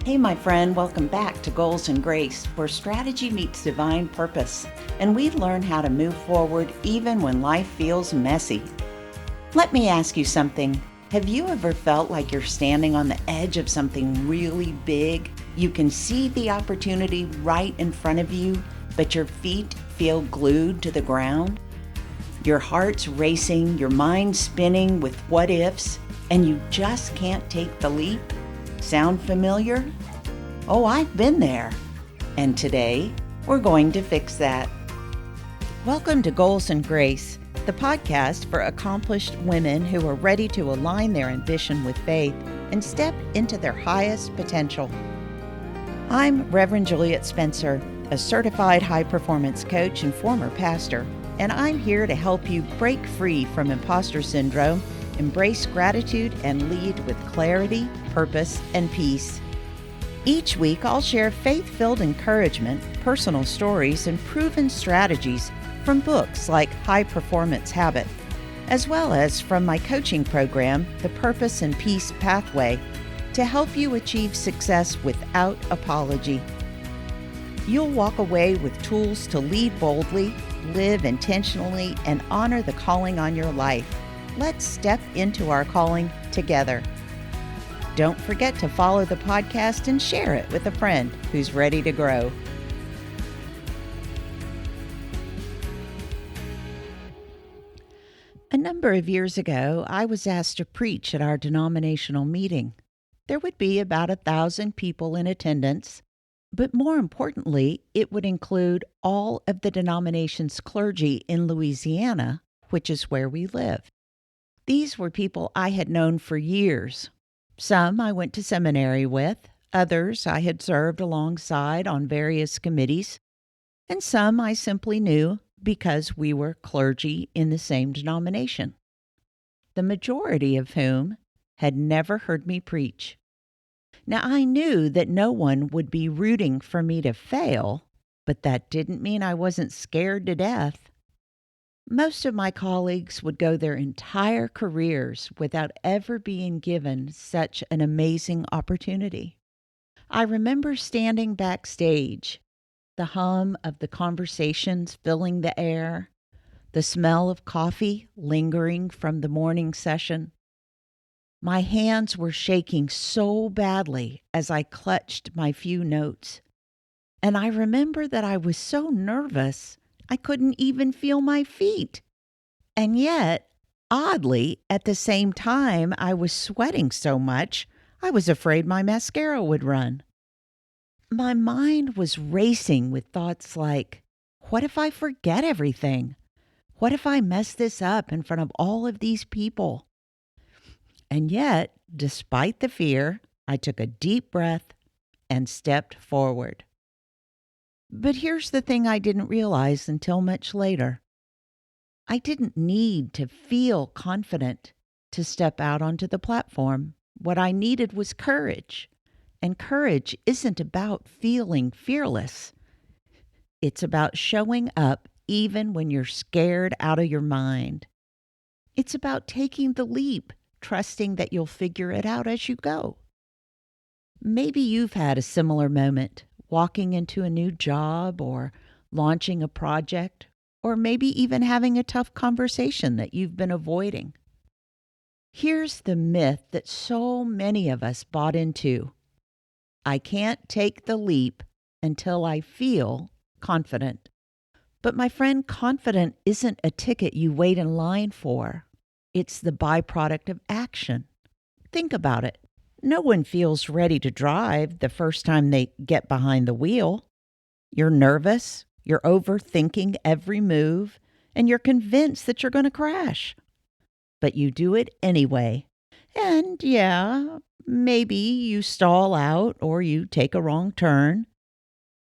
Hey, my friend, welcome back to Goals and Grace, where strategy meets divine purpose, and we learn how to move forward even when life feels messy. Let me ask you something. Have you ever felt like you're standing on the edge of something really big? You can see the opportunity right in front of you, but your feet feel glued to the ground? Your heart's racing, your mind spinning with what ifs, and you just can't take the leap? Sound familiar? Oh, I've been there. And today, we're going to fix that. Welcome to Goals and Grace, the podcast for accomplished women who are ready to align their ambition with faith and step into their highest potential. I'm Reverend Juliet Spencer, a certified high-performance coach and former pastor, and I'm here to help you break free from imposter syndrome, embrace gratitude, and lead with clarity, purpose, and peace. Each week, I'll share faith-filled encouragement, personal stories, and proven strategies from books like High Performance Habit, as well as from my coaching program, The Purpose and Peace Pathway, to help you achieve success without apology. You'll walk away with tools to lead boldly, live intentionally, and honor the calling on your life. Let's step into our calling together. Don't forget to follow the podcast and share it with a friend who's ready to grow. A number of years ago, I was asked to preach at our denominational meeting. There would be about 1,000 people in attendance, but more importantly, it would include all of the denomination's clergy in Louisiana, which is where we live. These were people I had known for years. Some I went to seminary with, others I had served alongside on various committees, and some I simply knew because we were clergy in the same denomination, the majority of whom had never heard me preach. Now, I knew that no one would be rooting for me to fail, but that didn't mean I wasn't scared to death. Most of my colleagues would go their entire careers without ever being given such an amazing opportunity. I remember standing backstage, the hum of the conversations filling the air, the smell of coffee lingering from the morning session. My hands were shaking so badly as I clutched my few notes. And I remember that I was so nervous I couldn't even feel my feet. And yet, oddly, at the same time I was sweating so much, I was afraid my mascara would run. My mind was racing with thoughts like, what if I forget everything? What if I mess this up in front of all of these people? And yet, despite the fear, I took a deep breath and stepped forward. But here's the thing I didn't realize until much later. I didn't need to feel confident to step out onto the platform. What I needed was courage. And courage isn't about feeling fearless. It's about showing up even when you're scared out of your mind. It's about taking the leap, trusting that you'll figure it out as you go. Maybe you've had a similar moment, walking into a new job or launching a project, or maybe even having a tough conversation that you've been avoiding. Here's the myth that so many of us bought into. I can't take the leap until I feel confident. But my friend, confident isn't a ticket you wait in line for. It's the byproduct of action. Think about it. No one feels ready to drive the first time they get behind the wheel. You're nervous, you're overthinking every move, and you're convinced that you're going to crash. But you do it anyway. And yeah, maybe you stall out or you take a wrong turn.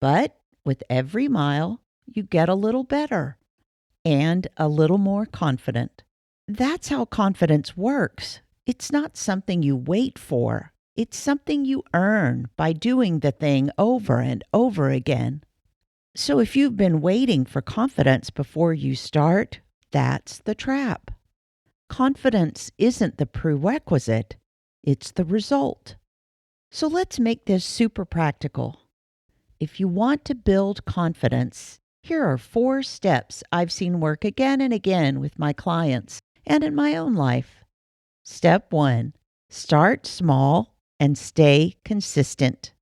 But with every mile, you get a little better and a little more confident. That's how confidence works. It's not something you wait for. It's something you earn by doing the thing over and over again. So if you've been waiting for confidence before you start, that's the trap. Confidence isn't the prerequisite, it's the result. So let's make this super practical. If you want to build confidence, here are 4 steps I've seen work again and again with my clients and in my own life. Step 1: start small and stay consistent.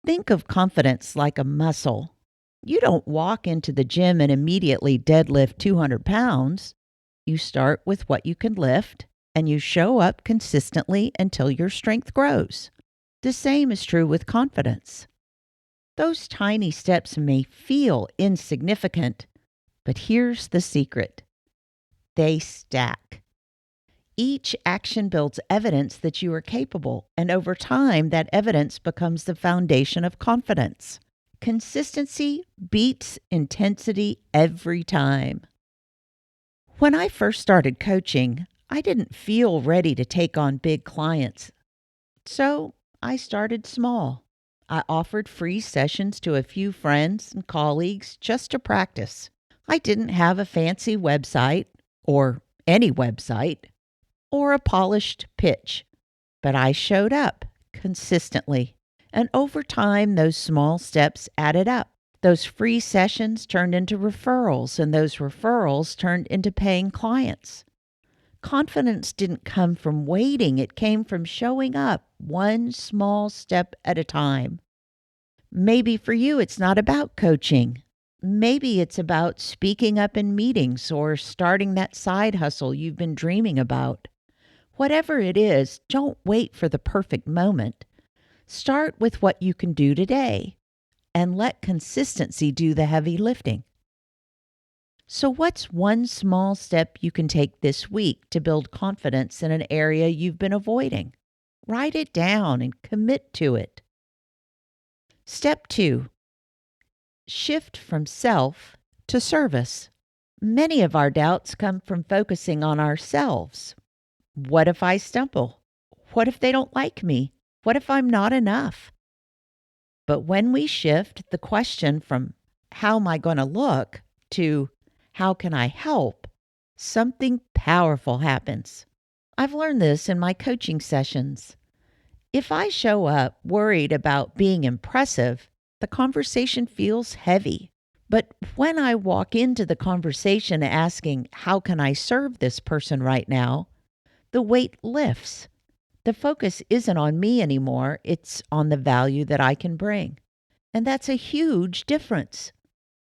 Think of confidence like a muscle. You don't walk into the gym and immediately deadlift 200 pounds. You start with what you can lift and you show up consistently until your strength grows. The same is true with confidence. Those tiny steps may feel insignificant, but here's the secret: they stack. Each action builds evidence that you are capable, and over time, that evidence becomes the foundation of confidence. Consistency beats intensity every time. When I first started coaching, I didn't feel ready to take on big clients. So I started small. I offered free sessions to a few friends and colleagues just to practice. I didn't have a fancy website, or any website, or a polished pitch, but I showed up consistently. And over time, those small steps added up. Those free sessions turned into referrals, and those referrals turned into paying clients. Confidence didn't come from waiting, it came from showing up one small step at a time. Maybe for you, it's not about coaching. Maybe it's about speaking up in meetings or starting that side hustle you've been dreaming about. Whatever it is, don't wait for the perfect moment. Start with what you can do today and let consistency do the heavy lifting. So, what's one small step you can take this week to build confidence in an area you've been avoiding? Write it down and commit to it. Step 2: shift from self to service. Many of our doubts come from focusing on ourselves. What if I stumble? What if they don't like me? What if I'm not enough? But when we shift the question from how am I going to look to how can I help, something powerful happens. I've learned this in my coaching sessions. If I show up worried about being impressive, the conversation feels heavy. But when I walk into the conversation asking, how can I serve this person right now, the weight lifts. The focus isn't on me anymore, it's on the value that I can bring. And that's a huge difference.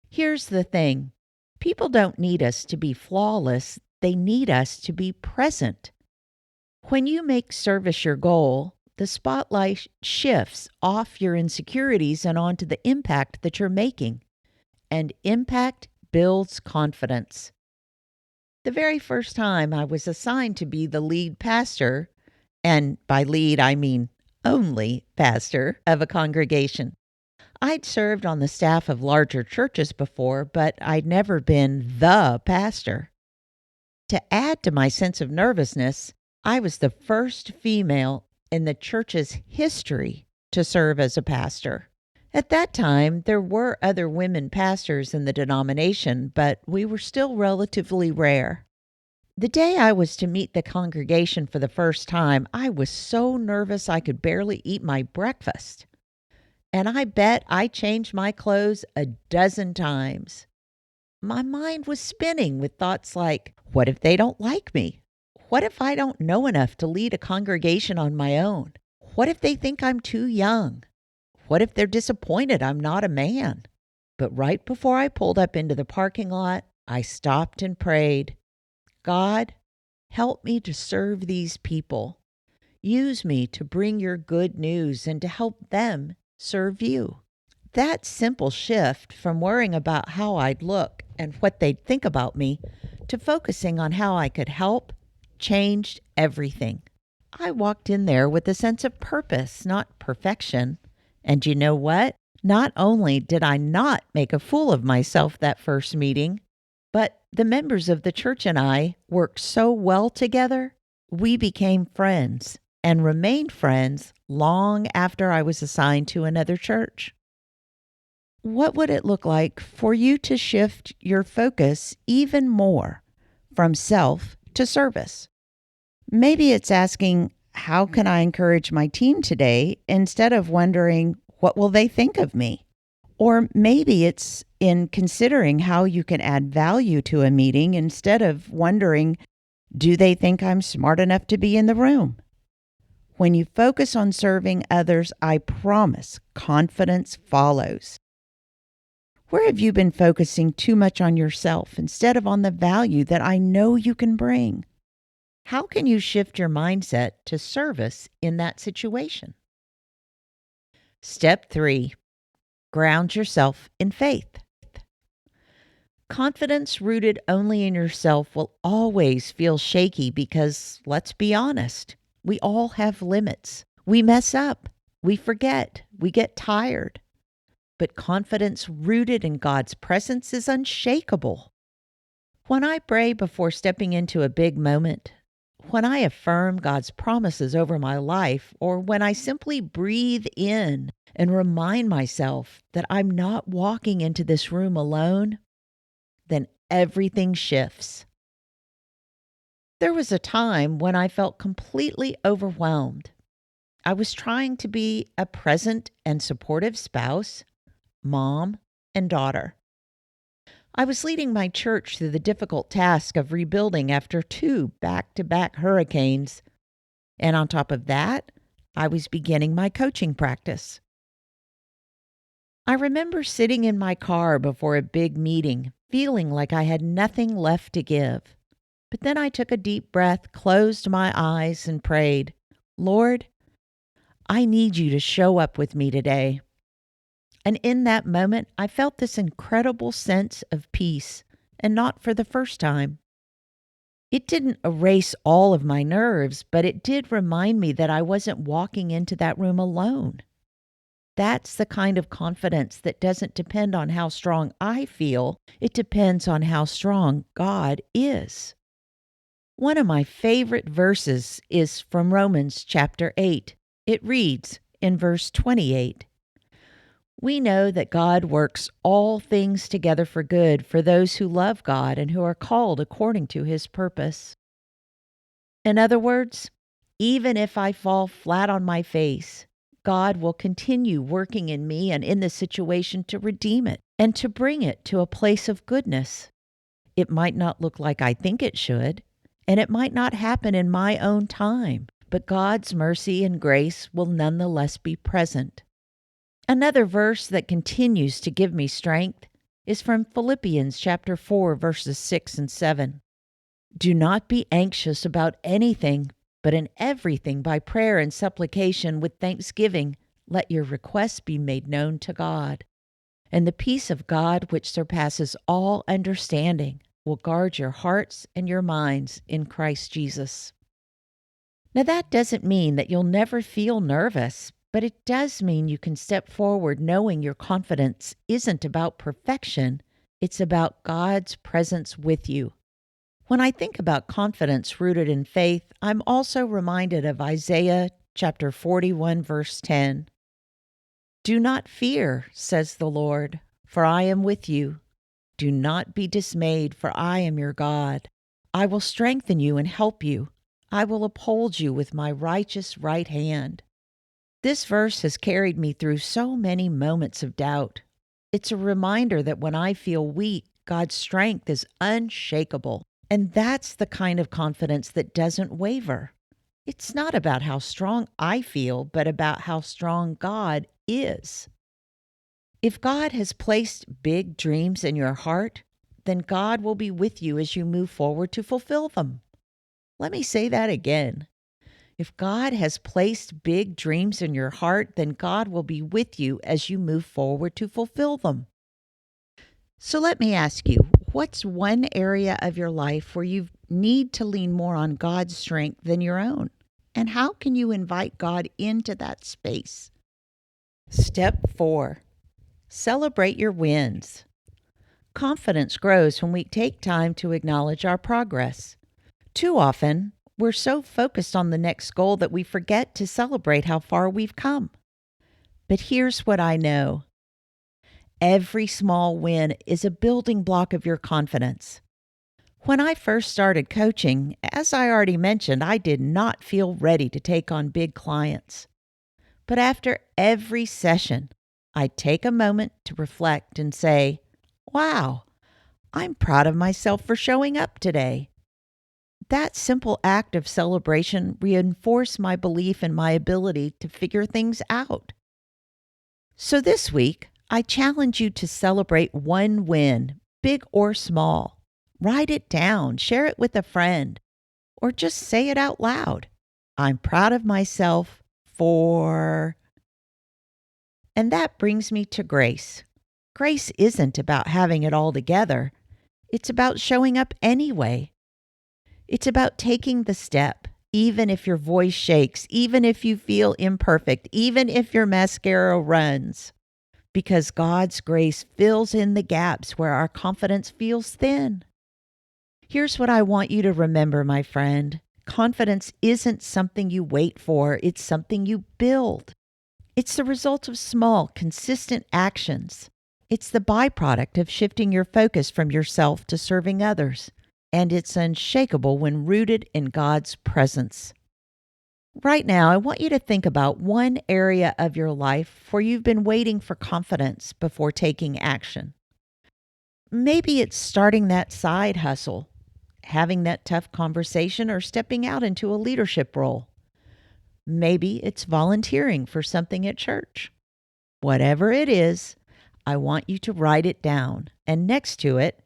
Here's the thing: people don't need us to be flawless, they need us to be present. When you make service your goal, the spotlight shifts off your insecurities and onto the impact that you're making. And impact builds confidence. The very first time I was assigned to be the lead pastor, and by lead I mean only pastor, of a congregation. I'd served on the staff of larger churches before, but I'd never been the pastor. To add to my sense of nervousness, I was the first female in the church's history to serve as a pastor. At that time, there were other women pastors in the denomination, but we were still relatively rare. The day I was to meet the congregation for the first time, I was so nervous I could barely eat my breakfast. And I bet I changed my clothes a dozen times. My mind was spinning with thoughts like, what if they don't like me? What if I don't know enough to lead a congregation on my own? What if they think I'm too young? What if they're disappointed I'm not a man? But right before I pulled up into the parking lot, I stopped and prayed, God, help me to serve these people. Use me to bring your good news and to help them serve you. That simple shift from worrying about how I'd look and what they'd think about me to focusing on how I could help changed everything. I walked in there with a sense of purpose, not perfection. And you know what? Not only did I not make a fool of myself that first meeting, but the members of the church and I worked so well together, we became friends and remained friends long after I was assigned to another church. What would it look like for you to shift your focus even more from self to service? Maybe it's asking, how can I encourage my team today instead of wondering, what will they think of me? Or maybe it's in considering how you can add value to a meeting instead of wondering, do they think I'm smart enough to be in the room? When you focus on serving others, I promise confidence follows. Where have you been focusing too much on yourself instead of on the value that I know you can bring? How can you shift your mindset to service in that situation? Step 3, ground yourself in faith. Confidence rooted only in yourself will always feel shaky because, let's be honest, we all have limits. We mess up, we forget, we get tired. But confidence rooted in God's presence is unshakable. When I pray before stepping into a big moment, when I affirm God's promises over my life, or when I simply breathe in and remind myself that I'm not walking into this room alone, then everything shifts. There was a time when I felt completely overwhelmed. I was trying to be a present and supportive spouse, mom, and daughter. I was leading my church through the difficult task of rebuilding after 2 back-to-back hurricanes. And on top of that, I was beginning my coaching practice. I remember sitting in my car before a big meeting, feeling like I had nothing left to give. But then I took a deep breath, closed my eyes, and prayed, Lord, I need you to show up with me today. And in that moment, I felt this incredible sense of peace, and not for the first time. It didn't erase all of my nerves, but it did remind me that I wasn't walking into that room alone. That's the kind of confidence that doesn't depend on how strong I feel. It depends on how strong God is. One of my favorite verses is from Romans chapter 8. It reads in verse 28, we know that God works all things together for good for those who love God and who are called according to his purpose. In other words, even if I fall flat on my face, God will continue working in me and in the situation to redeem it and to bring it to a place of goodness. It might not look like I think it should, and it might not happen in my own time, but God's mercy and grace will nonetheless be present. Another verse that continues to give me strength is from Philippians chapter 4, verses 6 and 7. Do not be anxious about anything, but in everything by prayer and supplication with thanksgiving, let your requests be made known to God. And the peace of God, which surpasses all understanding, will guard your hearts and your minds in Christ Jesus. Now, that doesn't mean that you'll never feel nervous, but it does mean you can step forward knowing your confidence isn't about perfection, it's about God's presence with you. When I think about confidence rooted in faith, I'm also reminded of Isaiah chapter 41, verse 10. Do not fear, says the Lord, for I am with you. Do not be dismayed, for I am your God. I will strengthen you and help you. I will uphold you with my righteous right hand. This verse has carried me through so many moments of doubt. It's a reminder that when I feel weak, God's strength is unshakable. And that's the kind of confidence that doesn't waver. It's not about how strong I feel, but about how strong God is. If God has placed big dreams in your heart, then God will be with you as you move forward to fulfill them. Let me say that again. If God has placed big dreams in your heart, then God will be with you as you move forward to fulfill them. So let me ask you, what's one area of your life where you need to lean more on God's strength than your own? And how can you invite God into that space? Step 4, celebrate your wins. Confidence grows when we take time to acknowledge our progress. Too often, we're so focused on the next goal that we forget to celebrate how far we've come. But here's what I know. Every small win is a building block of your confidence. When I first started coaching, as I already mentioned, I did not feel ready to take on big clients. But after every session, I'd take a moment to reflect and say, wow, I'm proud of myself for showing up today. That simple act of celebration reinforced my belief in my ability to figure things out. So this week, I challenge you to celebrate one win, big or small. Write it down, share it with a friend, or just say it out loud. I'm proud of myself for... And that brings me to grace. Grace isn't about having it all together. It's about showing up anyway. It's about taking the step, even if your voice shakes, even if you feel imperfect, even if your mascara runs. Because God's grace fills in the gaps where our confidence feels thin. Here's what I want you to remember, my friend. Confidence isn't something you wait for, it's something you build. It's the result of small, consistent actions. It's the byproduct of shifting your focus from yourself to serving others. And it's unshakable when rooted in God's presence. Right now, I want you to think about one area of your life where you've been waiting for confidence before taking action. Maybe it's starting that side hustle, having that tough conversation, or stepping out into a leadership role. Maybe it's volunteering for something at church. Whatever it is, I want you to write it down, and next to it,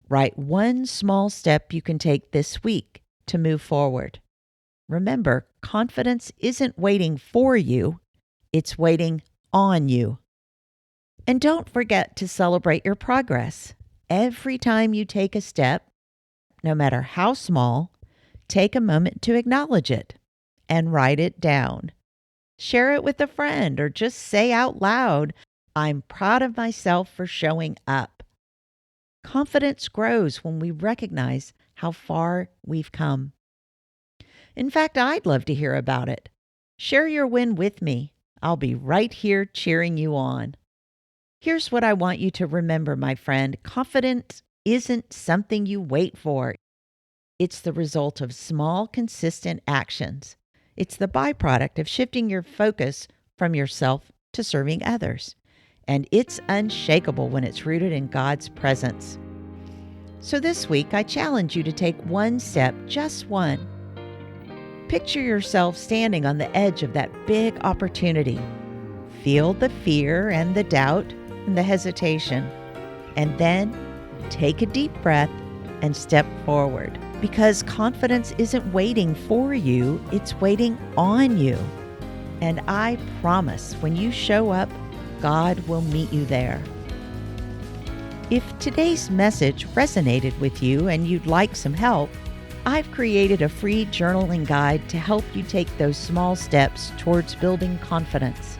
write one small step you can take this week to move forward. Remember, confidence isn't waiting for you, it's waiting on you. And don't forget to celebrate your progress. Every time you take a step, no matter how small, take a moment to acknowledge it and write it down. Share it with a friend or just say out loud, I'm proud of myself for showing up. Confidence grows when we recognize how far we've come. In fact, I'd love to hear about it. Share your win with me. I'll be right here cheering you on. Here's what I want you to remember, my friend. Confidence isn't something you wait for. It's the result of small, consistent actions. It's the byproduct of shifting your focus from yourself to serving others. And it's unshakable when it's rooted in God's presence. So this week, I challenge you to take one step, just one. Picture yourself standing on the edge of that big opportunity. Feel the fear and the doubt and the hesitation. And then take a deep breath and step forward. Because confidence isn't waiting for you, it's waiting on you. And I promise when you show up, God will meet you there. If today's message resonated with you and you'd like some help, I've created a free journaling guide to help you take those small steps towards building confidence.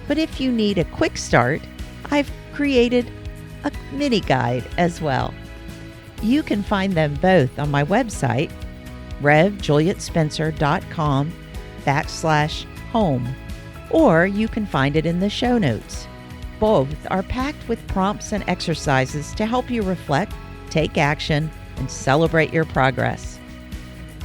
But if you need a quick start, I've created a mini guide as well. You can find them both on my website, revjulietspencer.com/home, or you can find it in the show notes. Both are packed with prompts and exercises to help you reflect, take action, and celebrate your progress.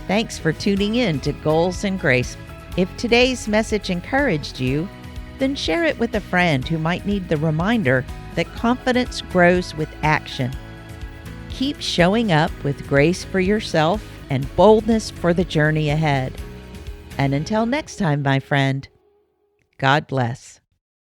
Thanks for tuning in to Goals and Grace. If today's message encouraged you, then share it with a friend who might need the reminder that confidence grows with action. Keep showing up with grace for yourself and boldness for the journey ahead. And until next time, my friend, God bless.